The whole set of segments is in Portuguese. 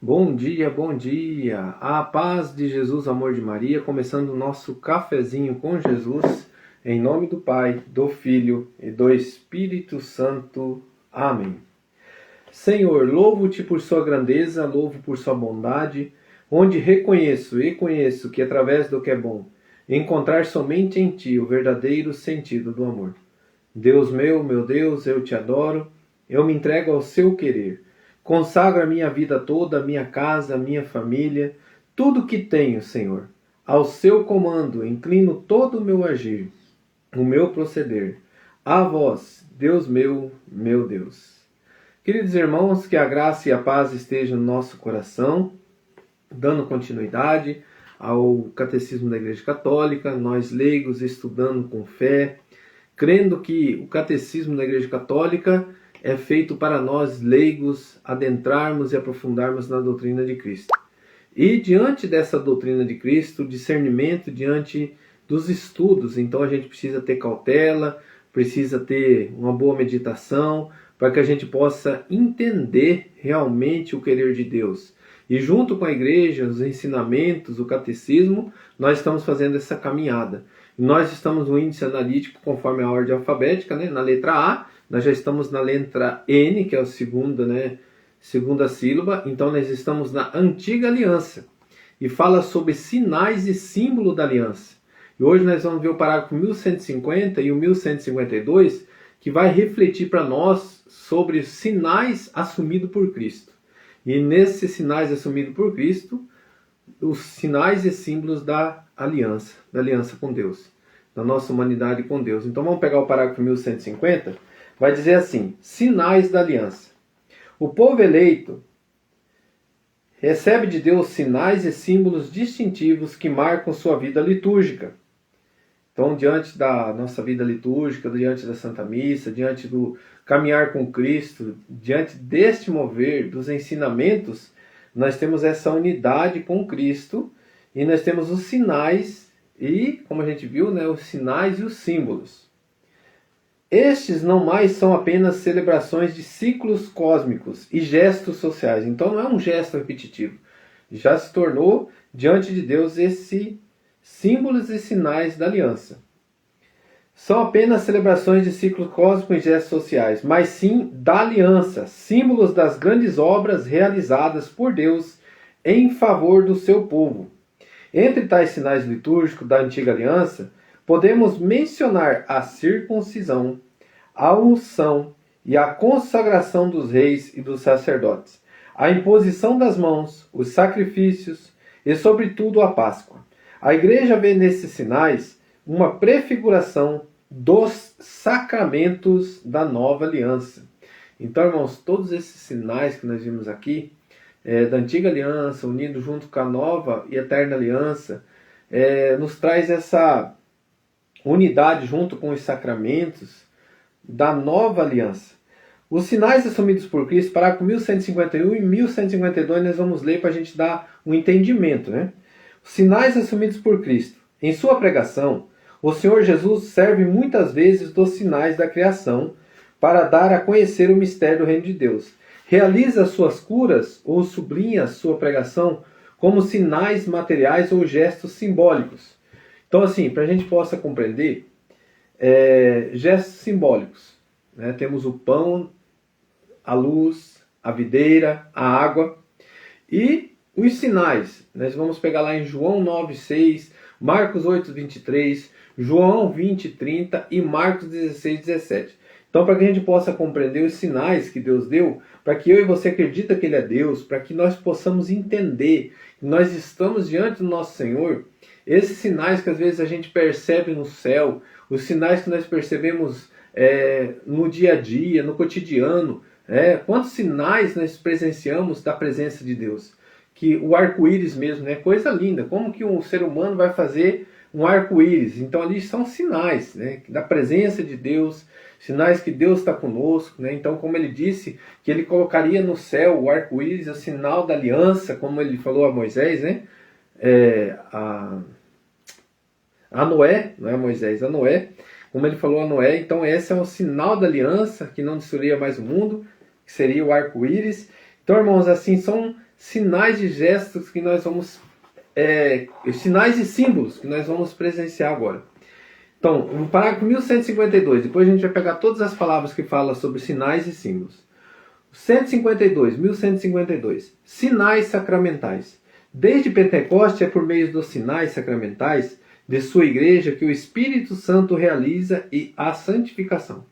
Bom dia, bom dia! A paz de Jesus, amor de Maria, começando o nosso cafezinho com Jesus, em nome do Pai, do Filho e do Espírito Santo. Amém. Senhor, louvo-te por sua grandeza, louvo por sua bondade, onde reconheço e conheço que através do que é bom, encontrar somente em ti o verdadeiro sentido do amor. Deus meu Deus, eu te adoro, eu me entrego ao seu querer. Consagro a minha vida toda, a minha casa, a minha família, tudo que tenho, Senhor. Ao seu comando, inclino todo o meu agir, o meu proceder. A vós, Deus meu Deus. Queridos irmãos, que a graça e a paz estejam no nosso coração, dando continuidade ao Catecismo da Igreja Católica, nós leigos estudando com fé, crendo que o Catecismo da Igreja Católica é feito para nós leigos adentrarmos e aprofundarmos na doutrina de Cristo. E diante dessa doutrina de Cristo, discernimento diante dos estudos, então a gente precisa ter cautela, precisa ter uma boa meditação, para que a gente possa entender realmente o querer de Deus. E junto com a igreja, os ensinamentos, o catecismo, nós estamos fazendo essa caminhada. Nós estamos no índice analítico conforme a ordem alfabética, né? Na letra A, nós já estamos na letra N, que é a segunda sílaba, então nós estamos na Antiga Aliança. E fala sobre sinais e símbolo da aliança. E hoje nós vamos ver o parágrafo 1150 e o 1152, que vai refletir para nós sobre sinais assumidos por Cristo. E nesses sinais assumidos por Cristo, os sinais e símbolos da aliança com Deus, da nossa humanidade com Deus. Então vamos pegar o parágrafo 1150, vai dizer assim: sinais da aliança. O povo eleito recebe de Deus sinais e símbolos distintivos que marcam sua vida litúrgica. Então, diante da nossa vida litúrgica, diante da Santa Missa, diante do caminhar com Cristo, diante deste mover dos ensinamentos, nós temos essa unidade com Cristo e nós temos os sinais e, como a gente viu, né, os sinais e os símbolos. Estes não mais são apenas celebrações de ciclos cósmicos e gestos sociais. Então não é um gesto repetitivo. Já se tornou, diante de Deus, esse símbolos e sinais da aliança. São apenas celebrações de ciclos cósmicos e gestos sociais, mas sim da aliança, símbolos das grandes obras realizadas por Deus em favor do seu povo. Entre tais sinais litúrgicos da antiga aliança, podemos mencionar a circuncisão, a unção e a consagração dos reis e dos sacerdotes, a imposição das mãos, os sacrifícios e, sobretudo, a Páscoa. A Igreja vê nesses sinais uma prefiguração dos sacramentos da nova aliança. Então, irmãos, todos esses sinais que nós vimos aqui, da antiga aliança, unido junto com a nova e eterna aliança, nos traz essa unidade junto com os sacramentos da nova aliança. Os sinais assumidos por Cristo, parágrafo 1151 e 1152, nós vamos ler para a gente dar um entendimento, né? Os sinais assumidos por Cristo. Em sua pregação, o Senhor Jesus serve muitas vezes dos sinais da criação para dar a conhecer o mistério do reino de Deus. Realiza suas curas ou sublinha sua pregação como sinais materiais ou gestos simbólicos. Então, assim, para a gente possa compreender, gestos simbólicos. Né? Temos o pão, a luz, a videira, a água e os sinais. Nós vamos pegar lá em João 9,6, Marcos 8,23, João 20,30 e Marcos 16,17. Então, para que a gente possa compreender os sinais que Deus deu, para que eu e você acredita que Ele é Deus, para que nós possamos entender que nós estamos diante do nosso Senhor, esses sinais que às vezes a gente percebe no céu, os sinais que nós percebemos no dia a dia, no cotidiano, quantos sinais nós presenciamos da presença de Deus? Que o arco-íris mesmo, né? Coisa linda. Como que um ser humano vai fazer um arco-íris? Então ali são sinais, né? Da presença de Deus, sinais que Deus está conosco, né? Então, como ele disse, que ele colocaria no céu o arco-íris, o sinal da aliança, como ele falou a Moisés, né? A Noé, não é a Moisés, a Noé, como ele falou a Noé. Então esse é o sinal da aliança, que não destruiria mais o mundo, que seria o arco-íris. Então, irmãos, assim, são sinais e gestos que nós vamos... sinais e símbolos que nós vamos presenciar agora. Então, no parágrafo 1152, depois a gente vai pegar todas as palavras que falam sobre sinais e símbolos. 1152, sinais sacramentais. Desde Pentecoste é por meio dos sinais sacramentais de sua igreja que o Espírito Santo realiza a santificação.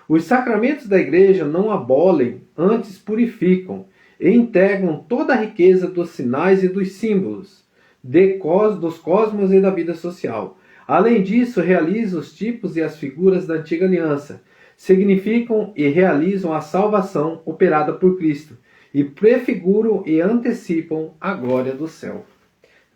Os sacramentos da igreja não abolem, antes purificam e integram toda a riqueza dos sinais e dos símbolos dos cosmos e da vida social. Além disso, realiza os tipos e as figuras da antiga aliança, significam e realizam a salvação operada por Cristo e prefiguram e antecipam a glória do céu.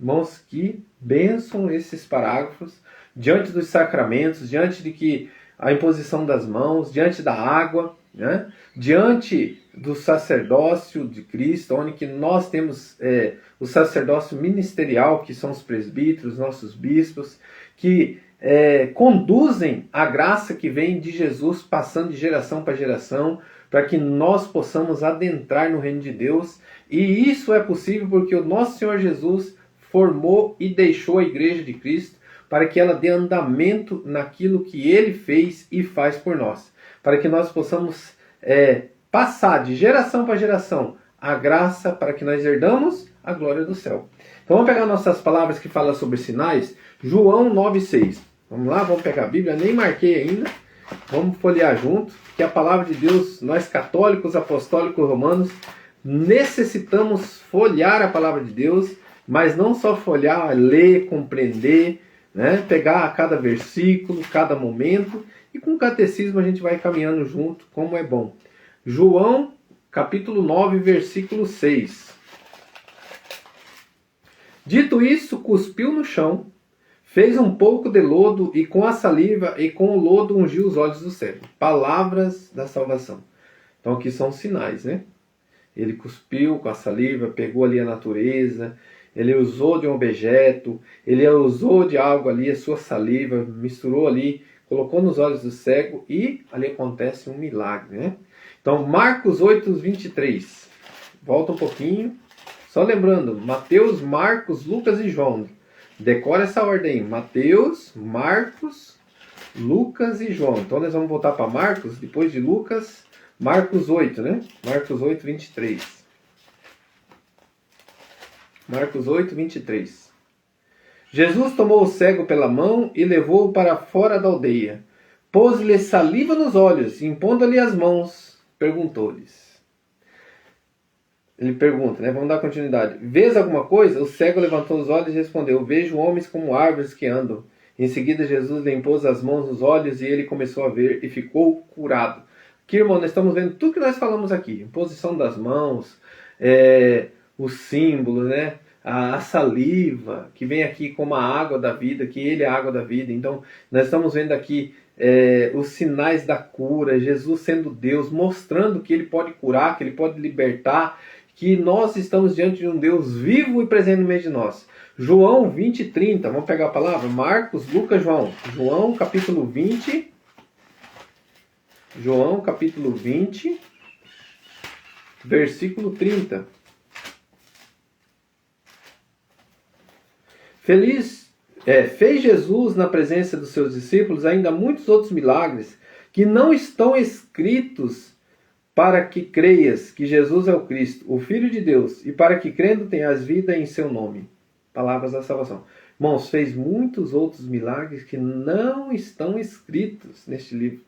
Irmãos, que bênção esses parágrafos, diante dos sacramentos, diante de que a imposição das mãos, diante da água, né? Diante do sacerdócio de Cristo, onde que nós temos o sacerdócio ministerial, que são os presbíteros, nossos bispos, que conduzem a graça que vem de Jesus, passando de geração para geração, para que nós possamos adentrar no reino de Deus. E isso é possível porque o nosso Senhor Jesus formou e deixou a igreja de Cristo para que ela dê andamento naquilo que Ele fez e faz por nós. Para que nós possamos passar de geração para geração a graça para que nós herdamos a glória do céu. Então vamos pegar nossas palavras que falam sobre sinais. João 9,6. Vamos lá, vamos pegar a Bíblia, nem marquei ainda. Vamos folhear junto, que a palavra de Deus, nós católicos, apostólicos, romanos, necessitamos folhear a palavra de Deus, mas não só folhear, ler, compreender, né? Pegar cada versículo, cada momento, e com o catecismo a gente vai caminhando junto, como é bom. João, capítulo 9, versículo 6. Dito isso, cuspiu no chão, fez um pouco de lodo e com a saliva e com o lodo ungiu os olhos do cego. Palavras da salvação. Então aqui são sinais, né? Ele cuspiu com a saliva, pegou ali a natureza, ele usou de um objeto, ele usou de algo ali, a sua saliva, misturou ali, colocou nos olhos do cego e ali acontece um milagre, né? Então Marcos 8, 23. Volta um pouquinho. Só lembrando, Mateus, Marcos, Lucas e João. Decora essa ordem aí. Mateus, Marcos, Lucas e João. Então nós vamos voltar para Marcos, depois de Lucas, Marcos 8, né? Marcos 8, 23. Marcos 8, 23. Jesus tomou o cego pela mão e levou-o para fora da aldeia. Pôs-lhe saliva nos olhos e, impondo-lhe as mãos, perguntou-lhes. Ele pergunta, né? Vamos dar continuidade. Vês alguma coisa? O cego levantou os olhos e respondeu: vejo homens como árvores que andam. Em seguida, Jesus lhe impôs as mãos nos olhos e ele começou a ver e ficou curado. Aqui, irmão, nós estamos vendo tudo que nós falamos aqui. Imposição das mãos, os símbolos, né? A saliva, que vem aqui como a água da vida, que ele é a água da vida. Então, nós estamos vendo aqui os sinais da cura, Jesus sendo Deus, mostrando que ele pode curar, que ele pode libertar, que nós estamos diante de um Deus vivo e presente no meio de nós. João 20, 30, vamos pegar a palavra? Marcos, Lucas, João. João capítulo 20. João capítulo 20, versículo 30. Fez Jesus na presença dos seus discípulos ainda muitos outros milagres que não estão escritos, para que creias que Jesus é o Cristo, o Filho de Deus, e para que crendo tenhas vida em seu nome. Palavras da salvação. Irmãos, fez muitos outros milagres que não estão escritos neste livro.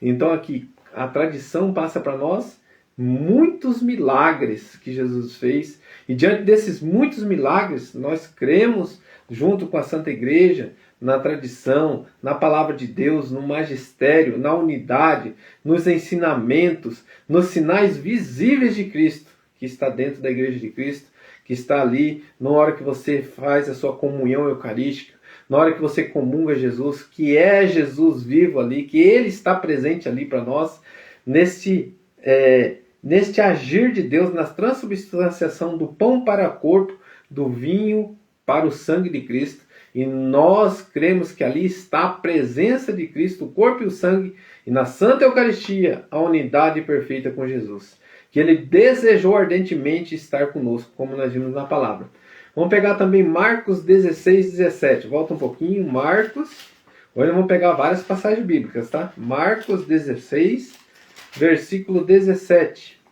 Então aqui, a tradição passa para nós muitos milagres que Jesus fez. E diante desses muitos milagres, nós cremos, junto com a Santa Igreja, na tradição, na palavra de Deus, no magistério, na unidade, nos ensinamentos, nos sinais visíveis de Cristo, que está dentro da Igreja de Cristo, que está ali na hora que você faz a sua comunhão eucarística, na hora que você comunga Jesus, que é Jesus vivo ali, que Ele está presente ali para nós, neste agir de Deus, na transubstanciação do pão para o corpo, do vinho para o sangue de Cristo. E nós cremos que ali está a presença de Cristo, o corpo e o sangue, e na Santa Eucaristia, a unidade perfeita com Jesus. Que ele desejou ardentemente estar conosco, como nós vimos na palavra. Vamos pegar também Marcos 16, 17. Volta um pouquinho, Marcos. Hoje vamos pegar várias passagens bíblicas, tá? Marcos 16, versículo 17.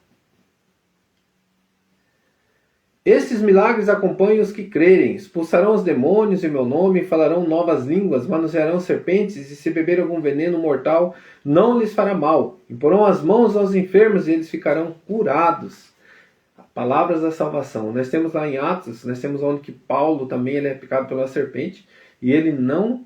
Estes milagres acompanham os que crerem, expulsarão os demônios em meu nome, falarão novas línguas, manusearão serpentes, e se beber algum veneno mortal, não lhes fará mal. Imporão as mãos aos enfermos e eles ficarão curados. Palavras da salvação. Nós temos lá em Atos, nós temos onde que Paulo também ele é picado pela serpente, e ele não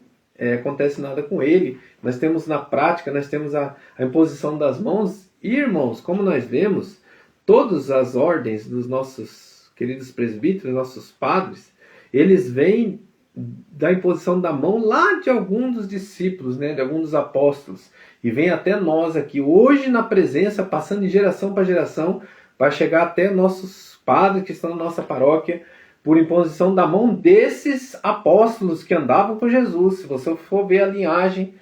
acontece nada com ele. Nós temos na prática, nós temos a imposição das mãos, e irmãos, como nós vemos, todas as ordens dos nossos queridos presbíteros, nossos padres, eles vêm da imposição da mão lá de alguns dos discípulos, né, de alguns dos apóstolos, e vem até nós aqui, hoje na presença, passando de geração para geração, vai chegar até nossos padres que estão na nossa paróquia, por imposição da mão desses apóstolos que andavam com Jesus. Se você for ver a linhagem,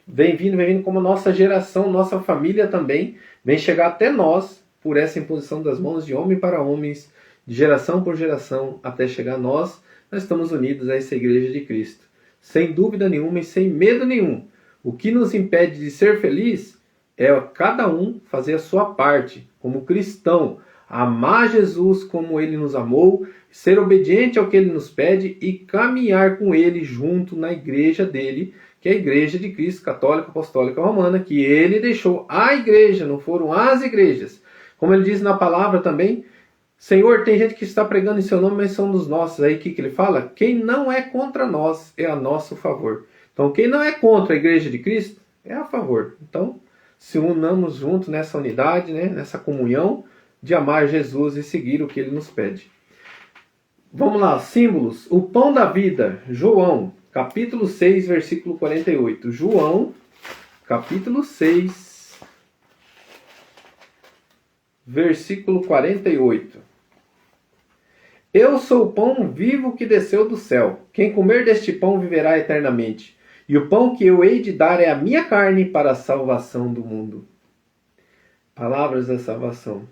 vem vindo como nossa geração, nossa família também, vem chegar até nós, por essa imposição das mãos de homem para homens, de geração por geração, até chegar a nós estamos unidos a essa igreja de Cristo. Sem dúvida nenhuma e sem medo nenhum. O que nos impede de ser feliz é cada um fazer a sua parte, como cristão, amar Jesus como Ele nos amou, ser obediente ao que Ele nos pede e caminhar com Ele junto na igreja dele, que é a igreja de Cristo, católica, apostólica, romana, que Ele deixou a igreja, não foram as igrejas. Como Ele diz na palavra também, Senhor, tem gente que está pregando em seu nome, mas são dos nossos. Aí o que ele fala? Quem não é contra nós é a nosso favor. Então, quem não é contra a igreja de Cristo é a favor. Então, se unamos juntos nessa unidade, né, nessa comunhão de amar Jesus e seguir o que ele nos pede. Vamos lá, símbolos. O pão da vida, João, capítulo 6, versículo 48. João, capítulo 6, versículo 48. Eu sou o pão vivo que desceu do céu. Quem comer deste pão viverá eternamente. E o pão que eu hei de dar é a minha carne para a salvação do mundo. Palavras da salvação.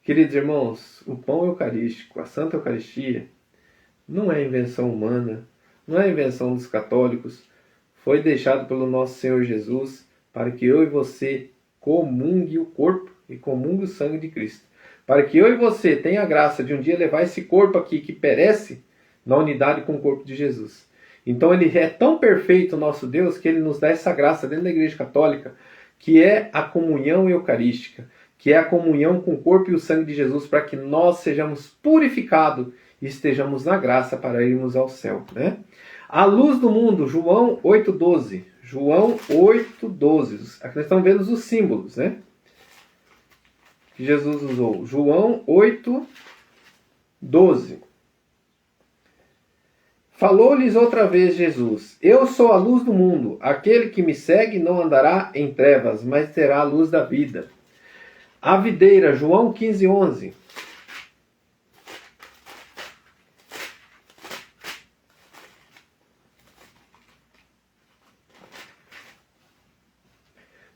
Queridos irmãos, o pão eucarístico, a Santa Eucaristia, não é invenção humana, não é invenção dos católicos. Foi deixado pelo nosso Senhor Jesus para que eu e você comungue o corpo e comungue o sangue de Cristo. Para que eu e você tenha a graça de um dia levar esse corpo aqui que perece na unidade com o corpo de Jesus. Então ele é tão perfeito, o nosso Deus, que ele nos dá essa graça dentro da Igreja Católica, que é a comunhão eucarística, que é a comunhão com o corpo e o sangue de Jesus, para que nós sejamos purificados e estejamos na graça para irmos ao céu, né? A luz do mundo, João 8,12. João 8,12. Aqui nós estamos vendo os símbolos, né? Que Jesus usou. João 8,12. Falou-lhes outra vez Jesus: Eu sou a luz do mundo. Aquele que me segue não andará em trevas, mas terá a luz da vida. A videira, João 15,11.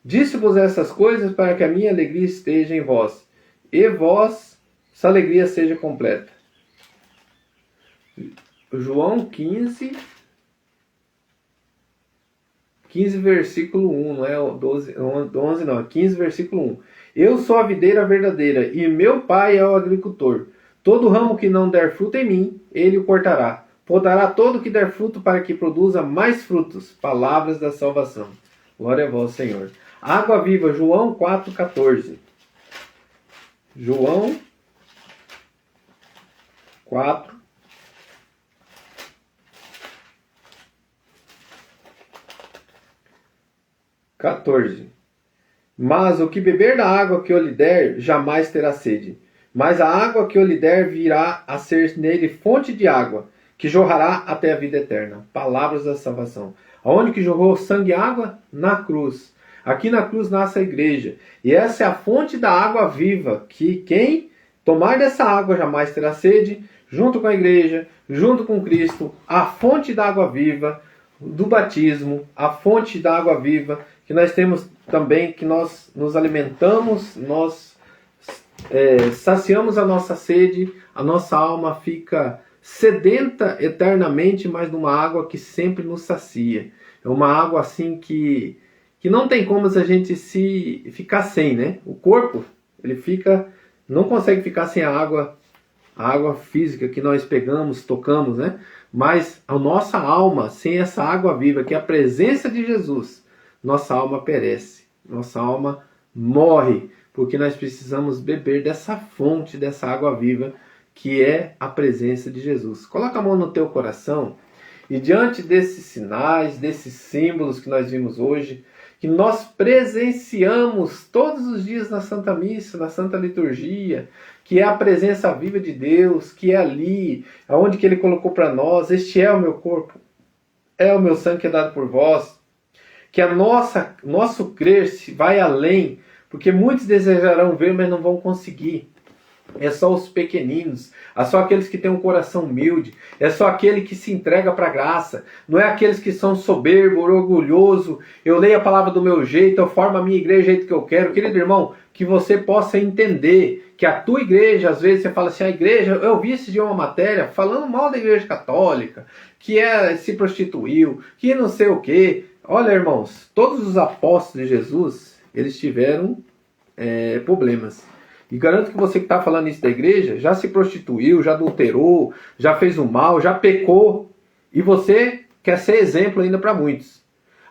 Disse-vos essas coisas para que a minha alegria esteja em vós, e essa alegria seja completa. João 15, versículo 1, não é 12, 11 não, 15, versículo 1. Eu sou a videira verdadeira, e meu pai é o agricultor. Todo ramo que não der fruto em mim, ele o cortará. Podará todo que der fruto para que produza mais frutos. Palavras da salvação. Glória a vós, Senhor. Água viva, João 4,14. João 4. 14. Mas o que beber da água que eu lhe der, jamais terá sede. Mas a água que eu lhe der virá a ser nele fonte de água, que jorrará até a vida eterna. Palavras da salvação. Aonde que jorrou sangue e água? Na cruz. Aqui na cruz nasce a igreja. E essa é a fonte da água viva, que quem tomar dessa água jamais terá sede. junto com a igreja, junto com Cristo, a fonte da água viva, do batismo, a fonte da água viva, que nós temos também, que nós nos alimentamos, nós saciamos a nossa sede, a nossa alma fica sedenta eternamente, mas numa água que sempre nos sacia. É uma água assim que não tem como a gente se ficar sem, né? O corpo, ele não consegue ficar sem a água física que nós pegamos, tocamos, né? Mas a nossa alma, sem essa água viva, que é a presença de Jesus, nossa alma perece, nossa alma morre, porque nós precisamos beber dessa fonte, dessa água viva, que é a presença de Jesus. Coloca a mão no teu coração e diante desses sinais, desses símbolos que nós vimos hoje, que nós presenciamos todos os dias na Santa Missa, na Santa Liturgia, que é a presença viva de Deus, que é ali, aonde que Ele colocou para nós, este é o meu corpo, é o meu sangue que é dado por vós, que nosso crer vai além, porque muitos desejarão ver, mas não vão conseguir. É só os pequeninos, é só aqueles que têm um coração humilde, é só aquele que se entrega para a graça, não é aqueles que são soberbo, orgulhoso, eu leio a palavra do meu jeito, eu formo a minha igreja do jeito que eu quero. Querido irmão, que você possa entender que a tua igreja, às vezes você fala assim, a igreja, eu vi esse dia uma matéria falando mal da igreja católica, que se prostituiu, que não sei o quê. Olha, irmãos, todos os apóstolos de Jesus, eles tiveram problemas. E garanto que você que está falando isso da igreja, já se prostituiu, já adulterou, já fez o mal, já pecou. E você quer ser exemplo ainda para muitos.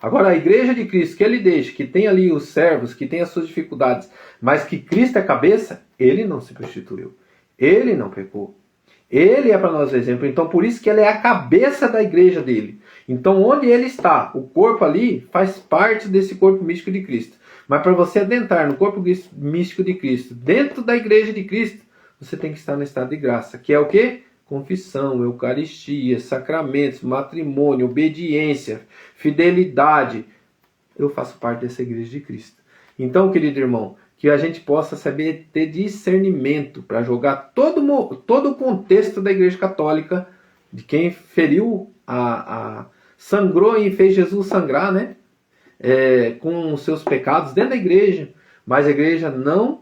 Agora, a igreja de Cristo, que Ele deixa, que tem ali os servos, que tem as suas dificuldades, mas que Cristo é cabeça, Ele não se prostituiu. Ele não pecou. Ele é para nós o exemplo. Então, por isso que Ele é a cabeça da igreja dele. Então, onde Ele está, o corpo ali faz parte desse corpo místico de Cristo. Mas para você adentrar no corpo místico de Cristo, dentro da igreja de Cristo, você tem que estar no estado de graça. Que é o quê? Confissão, Eucaristia, sacramentos, matrimônio, obediência, fidelidade. Eu faço parte dessa igreja de Cristo. Então, querido irmão, que a gente possa saber ter discernimento para jogar todo o contexto da igreja católica, de quem feriu, sangrou e fez Jesus sangrar, né? Com os seus pecados dentro da igreja, mas a igreja não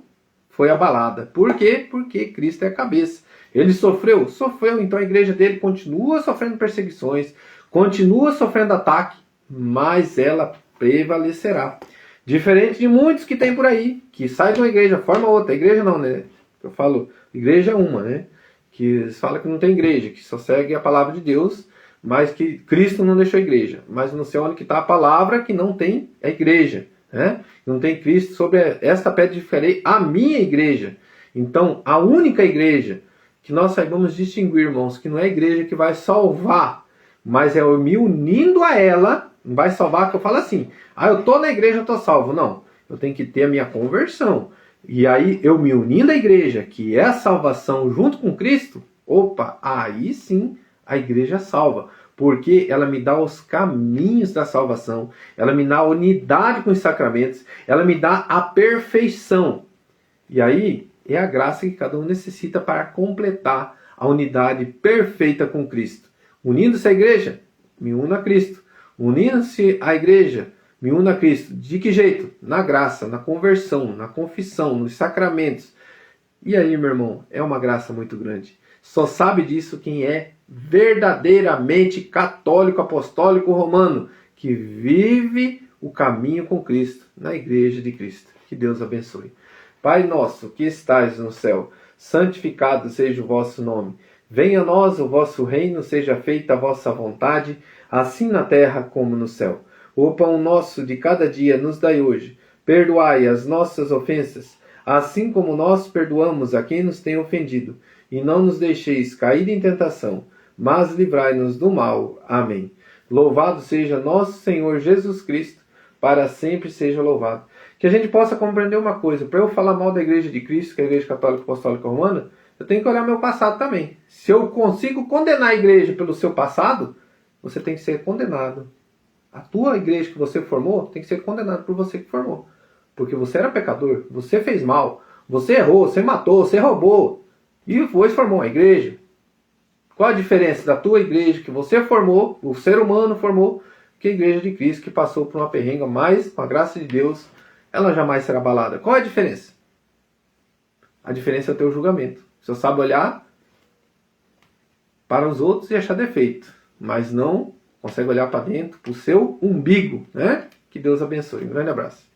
foi abalada. Por quê? Porque Cristo é a cabeça. Ele sofreu? Sofreu. Então a igreja dele continua sofrendo perseguições, continua sofrendo ataque, mas ela prevalecerá. Diferente de muitos que tem por aí, que sai de uma igreja, forma outra. Igreja não, né? Eu falo, igreja é uma, né? Que fala que não tem igreja, que só segue a palavra de Deus, mas que Cristo não deixou a igreja. Mas não sei onde que está a palavra que não tem a igreja, né? Não tem Cristo. Sobre esta pedra edificarei a minha igreja. Então, a única igreja que nós saibamos distinguir, irmãos, que não é a igreja que vai salvar, mas é eu me unindo a ela, não vai salvar, que eu falo assim, eu estou na igreja, eu estou salvo. Não, eu tenho que ter a minha conversão. E aí, eu me unindo à igreja, que é a salvação junto com Cristo, aí sim, a igreja salva, porque ela me dá os caminhos da salvação, ela me dá a unidade com os sacramentos, ela me dá a perfeição. E aí é a graça que cada um necessita para completar a unidade perfeita com Cristo. Unindo-se à igreja, me uno a Cristo. Unindo-se à igreja, me uno a Cristo. De que jeito? Na graça, na conversão, na confissão, nos sacramentos. E aí, meu irmão, é uma graça muito grande. Só sabe disso quem é verdadeiramente católico, apostólico, romano, que vive o caminho com Cristo na igreja de Cristo. Que Deus abençoe. Pai nosso, que estais no céu, santificado seja o vosso nome. Venha a nós o vosso reino, seja feita a vossa vontade, assim na terra como no céu. O pão nosso de cada dia nos dai hoje. Perdoai as nossas ofensas, assim como nós perdoamos a quem nos tem ofendido. E não nos deixeis cair em tentação, mas livrai-nos do mal. Amém. Louvado seja nosso Senhor Jesus Cristo, para sempre seja louvado. Que a gente possa compreender uma coisa. Para eu falar mal da igreja de Cristo, que é a igreja católica apostólica romana, eu tenho que olhar meu passado também. Se eu consigo condenar a igreja pelo seu passado, você tem que ser condenado. A tua igreja que você formou tem que ser condenada por você que formou. Porque você era pecador, você fez mal, você errou, você matou, você roubou. E depois formou a igreja. Qual a diferença da tua igreja que você formou, o ser humano formou, que a igreja de Cristo que passou por uma perrenga, mas com a graça de Deus, ela jamais será abalada? Qual é a diferença? A diferença é o teu julgamento. Você sabe olhar para os outros e achar defeito, mas não consegue olhar para dentro, para o seu umbigo, né? Que Deus abençoe. Um grande abraço.